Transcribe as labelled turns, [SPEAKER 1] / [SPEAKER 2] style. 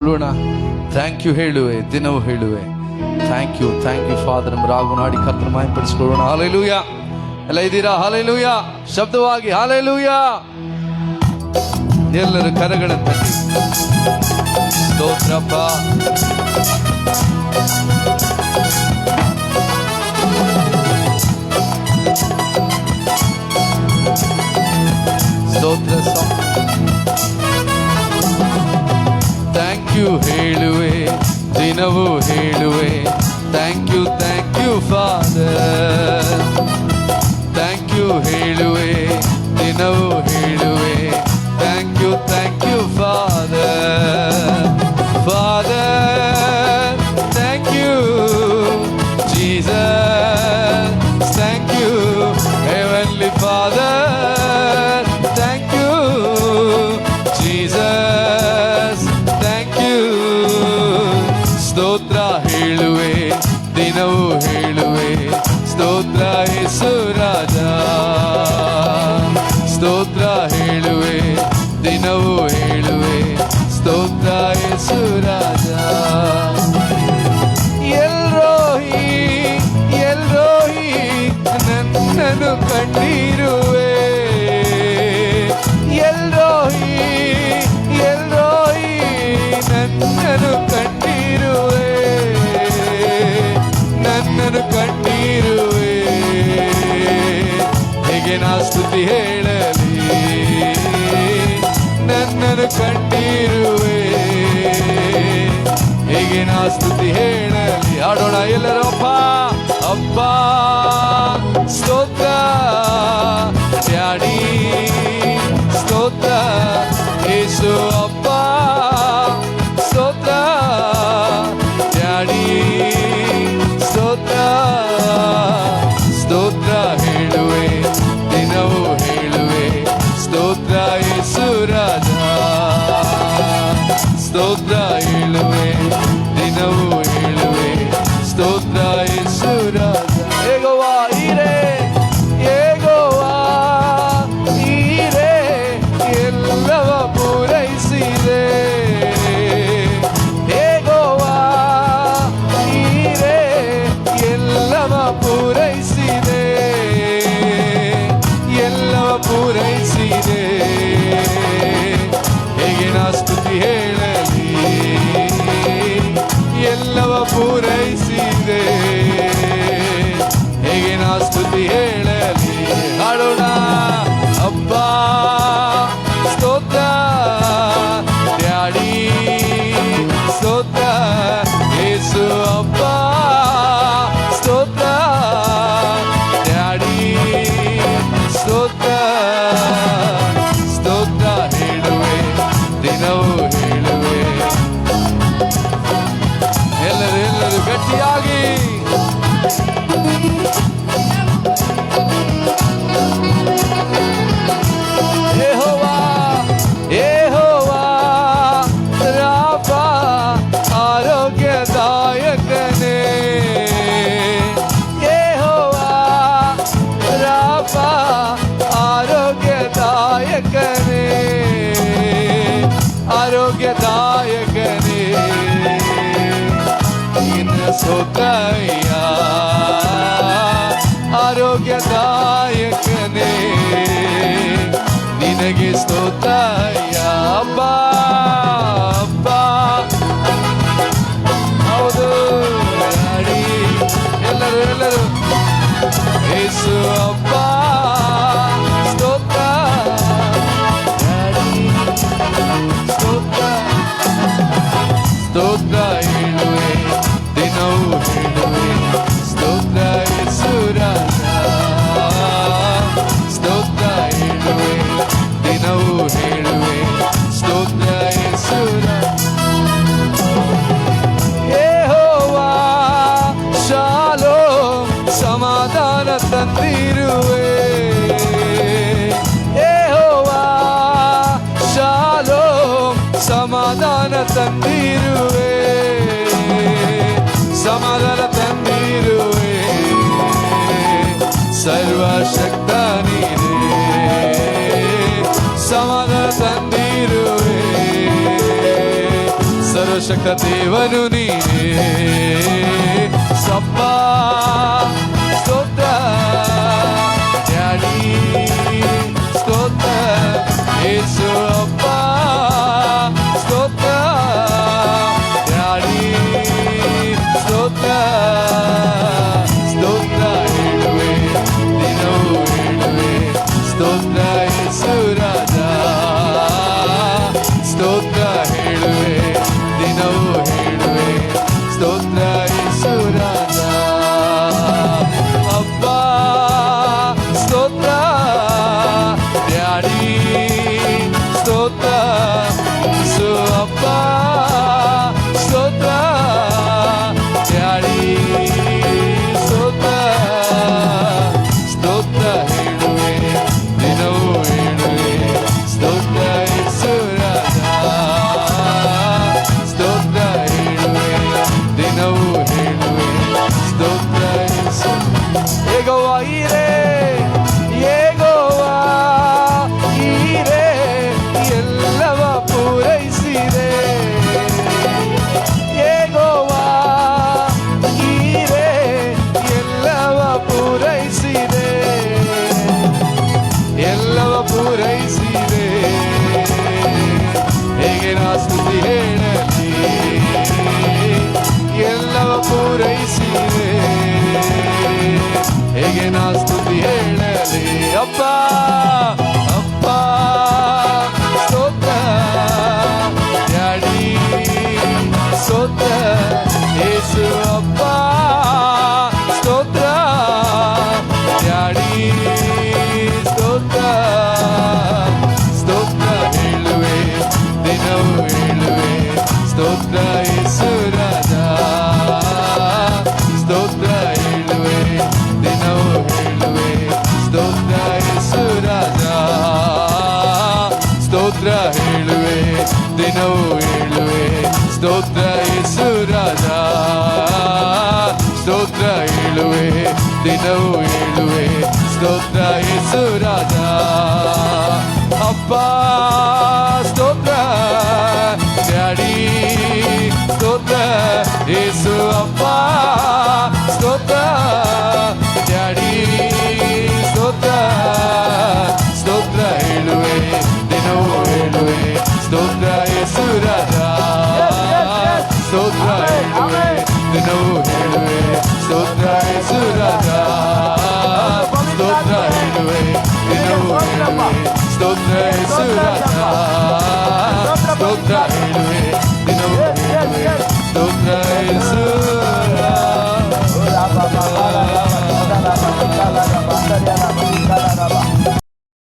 [SPEAKER 1] ಹೇಳೋಣ. Thank you ಹೇಳುವೆ, ದಿನವೂ ಹೇಳುವೆ. Thank you father. ನಮ್ಮ ರಾಗು ನಾಡಿ ಕರ್ತನ ಮಾಯಪಡಿಸ್ಕೊಳ್ಳೋಣ. ಹಾಲೆಲೂಯ. ಎಲ್ಲ ಇದ್ದೀರಾ? ಹಾಲೆಲೂಯ. ಶಬ್ದವಾಗಿ ಹಾಲೆಲೂಯ. ಎಲ್ಲರೂ ಕರಗಳನ್ನು ತಟ್ಟಿ ಸ್ತೋತ್ರಪ್ಪ. ಸ್ತೋತ್ರ. ಥ್ಯಾಂಕ್ ಯು ಹೇಳುವೆ, ದಿನವೂ ಹೇಳುವೆ. Thank you father. Thank you ಹೇಳುವೆ, ದಿನವೂ ಹೇಳುವೆ. Thank you father. Father thank you Jesus. Thank you heavenly father. Thank you Jesus. ಸ್ತೋತ್ರ ಹೇಳುವೆ, ದಿನವೂ ಹೇಳುವೆ. ಸ್ತೋತ್ರ ಯೇಸು ರಾಜ. ಸ್ತೋತ್ರ ಹೇಳುವೆ, ದಿನವೂ ಹೇಳುವೆ. ಸ್ತೋತ್ರ ಯೇಸು ರಾಜ. ಎಲ್ರೋಹಿ ಎಲ್ರೋಹಿ ನನ್ನನ್ನು ಕಂಡಿರುವೆ. ಎಲ್ರೋಹಿ ಎಲ್ರೋಹಿ ನನ್ನನ್ನು ಕಂಡಿರುವೆ. ನನ್ನನ್ನು ಕಂಡಿರುವೆ. ಹೇಗೆ ನಾ ಸ್ತುತಿ ಹೇಳಲಿ? ನನ್ನನ್ನು ಕಂಡಿರುವೆ. ಹೇಗೆ ನಾ ಸ್ತುತಿ ಹೇಳಲಿ? ಹಾಡೋಣ ಎಲ್ಲರೂ. ಅಪ್ಪ ಅಪ್ಪ ಸ್ತೋತ್ರ. ಡ್ಯಾಡಿ ಸ್ತೋತ್ರ. ಯೇಸು ಅಪ್ಪ ಸ್ತೋತ್ರ. ಡ್ಯಾಡಿ ಸ್ತೋತ್ರ. ಸ್ತೋತ್ರ ಹೇಳುವೆ, ದಿನವೂ ಹೇಳುವೆ. ಸ್ತೋತ್ರ ಯೇಸು ರಾಜ. ಸ್ತೋತ್ರ ಹೇಳುವೆ, ದಿನವೂ ಹೇಳುವೆ. ಸ್ತೋತ್ರ ಯೇಸು ರಾಜ. ಯೆಹೋವಾ ಈರೆ, ಯೆಹೋವಾ ಈರೆ ಎಲ್ಲವ ಪೂರೈಸಿದೆ. ಯೆಹೋವಾ ಈರೆ ಎಲ್ಲವ ಪೂರೈಸಿದೆ. ಎಲ್ಲವ ಪೂರೈಸಿದೆ. ಹೇಗೆ ನಾ ಸ್ತುತಿ ಹೇಳಲಿ? ಎಲ್ಲವ ಪೂರೈಸಿದೆ. ಹೇಗೆ ನಾ ಸ್ತುತಿ ಹೇಳಲಿ? ಹಾಡೋಣ. ಅಪ್ಪ ಸ್ತೋತ್ರ. ಡ್ಯಾಡಿ ಸ್ತೋತ್ರ. ಯೇಸು ಅಪ್ಪ ಸ್ತೋತ್ರ. ಡ್ಯಾಡಿ ಸ್ತೋತ್ರ. ಸ್ತೋತ್ರ ಹೇಳುವೆ, ದಿನವೂ ಹೇಳುವೆ. ಎಲ್ಲರೂ ಗಟ್ಟಿಯಾಗಿ ಯೆಹೋವಾ ಯೆಹೋವಾ ರಾಫ ಆರೋಗ್ಯದಾಯಕನೇ. ಯೆಹೋವಾ ರಾಫ ಆರೋಗ್ಯದಾಯಕನೇ. ಆರೋಗ್ಯದಾಯಕನೇ. ನಿನ್ನ ಸ್ತೋತ್ರಯ್ಯ ಆರೋಗ್ಯದಾಯಕನೇ. ನಿನಗೆ ಸ್ತೋತ್ರಯ್ಯ. ಅಬ್ಬ ಅಬ್ಬ ಹೌದು. ಡ್ಯಾಡಿ ಎಲ್ಲರೂ ಯೇಸು ಅಬ್ಬ ಸ್ತೋತ್ರ. ಡ್ಯಾಡಿ ಸ್ತೋತ್ರ. ಸ್ತೋತ್ರ ಹೇಳುವೆ, ದಿನವೂ ಹೇಳುವೆ. ಸ್ತೋತ್ರ ಯೇಸು ರಾಜ. ಸ್ತೋತ್ರ ಹೇಳುವೆ, ದಿನವೂ ಹೇಳುವೆ. ಸ್ತೋತ್ರ ಯೇಸು ರಾಜ. ಯೆಹೋವಾ ಶಾಲೋಮ್ ಸಮಾಧಾನ ತಂದಿರುವೆ. ಯೆಹೋವಾ ಶಾಲೋಮ್ ಸಮಾಧಾನ ತಂದಿರುವೆ. ಸಮಾಧಾನ ತಂದಿರುವೆ. ಸರ್ವಶಕ್ತ ನೀನೇ. ಸಮಾಧಾನ ತಂದಿರುವೆ. ಸರ್ವಶಕ್ತ ದೇವನು ನೀನೇ ಸಪ್ಪ ಸ್ತೋತ್ರ ಡ್ಯಾಡಿ ಸ್ತೋತ್ರ ಯೇಸು ಅಪ್ಪ ಸ್ತೋತ್ರ ಡ್ಯಾಡಿ ಸ್ತೋತ್ರ ಸ್ತೋತ್ರ ಹೇಳುವೆ ದಿನವೂ ಹೇಳುವೆ ಸ್ತೋತ್ರ ಯೇಸು ರಾಜ ಸ್ತೋತ್ರ ಹೇಳುವೆ ದಿನವೂ ಹೇಳುವೆ ಸ್ತೋತ್ರ ಯೇಸು ರಾಜ ಅಪ್ಪ ಸ್ತೋತ್ರ ಡ್ಯಾಡಿ ಸ್ತೋತ್ರ ಯೇಸು ಅಪ್ಪ ಸ್ತೋತ್ರ ಡ್ಯಾಡಿ ಸ್ತೋತ್ರ ಸ್ತೋತ್ರ ಹೇಳುವೆ ದಿನವೂ ಹೇಳುವೆ ಸ್ತೋತ್ರ ಯೇಸು ರಾಜ ಸ್ತೋತ್ರ ಹೇಳುವೆ ದಿನವೂ ಹೇಳುವೆ ಸ್ತೋತ್ರ ಯೇಸು ಯೆಹೋವಾ ಈರೇ ಯೆಹೋವಾ ಈರೇ ಎಲ್ಲವ ಪೂರೈಸಿದೆ ಯೆಹೋವಾ ಈರೇ ಎಲ್ಲವ ಪೂರೈಸಿದೆ ಎಲ್ಲವ ಪೂರೈಸಿದೆ ಹೇಗೆ ನಾ ಸ್ತುತಿ ಹೇಳಲಿ ಎಲ್ಲವ ಪೂರೈಸಿದೆ ಹೇಗೆ ನಾ ಸ್ತುತಿ ಹೇಳಲಿ ಅಪ್ಪ ಅಪ್ಪ ಸ್ತೋತ್ರ ಡ್ಯಾಡಿ ಸ್ತೋತ್ರ ಯೇಸು ಅಪ್ಪ ಸ್ತೋತ್ರ ಡ್ಯಾಡಿ ಸ್ತೋತ್ರ ಸ್ತೋತ್ರ ಹೇಳುವೆ ದಿನವೂ ಹೇಳುವೆ ಸ್ತೋತ್ರ ಯೇಸು ರಾಜ ಸ್ತೋತ್ರ ಹೇಳುವೆ ದಿನವೂ ಹೇಳುವೆ ಸ್ತೋತ್ರ ಯೇಸು ರಾಜ ಸ್ತೋತ್ರ ಹೇಳುವೆ ದಿನವೂ ಹೇಳುವೆ ಸ್ತೋತ್ರ ಯೇಸು ರಾಜ ಸ್ತೋತ್ರ ಹೇಳುವೆ ದಿನವೂ ಹೇಳುವೆ ಸ್ತೋತ್ರ ಯೇಸು ರಾಜ ಅಪ್ಪ ಸ್ತೋತ್ರ ಡ್ಯಾಡಿ ಸ್ತೋತ್ರ ಯೇಸು ಅಪ್ಪ ಸ್ತೋತ್ರ ಡ್ಯಾಡಿ ಸ್ತೋತ್ರ ಸ್ತೋತ್ರ ಹೇಳುವೆ ದಿನವೂ ಹೇಳುವೆ ಸ್ತೋತ್ರ ಯೇಸು ರಾಜ ಸ್ತೋತ್ರ ಹೇಳುವೆ ದಿನವೂ ಹೇಳುವೆ ಸ್ತೋತ್ರ ಯೇಸು ರಾಜ ಸ್ತೋತ್ರ ಹೇಳುವೆ ದಿನವೂ ಹೇಳುವೆ ಸ್ತೋತ್ರ ಯೇಸು ರಾಜ ಸ್ತೋತ್ರ ಹೇಳುವೆ ದಿನವೂ ಹೇಳುವೆ ಸ್ತೋತ್ರ ಯೇಸು ರಾಜ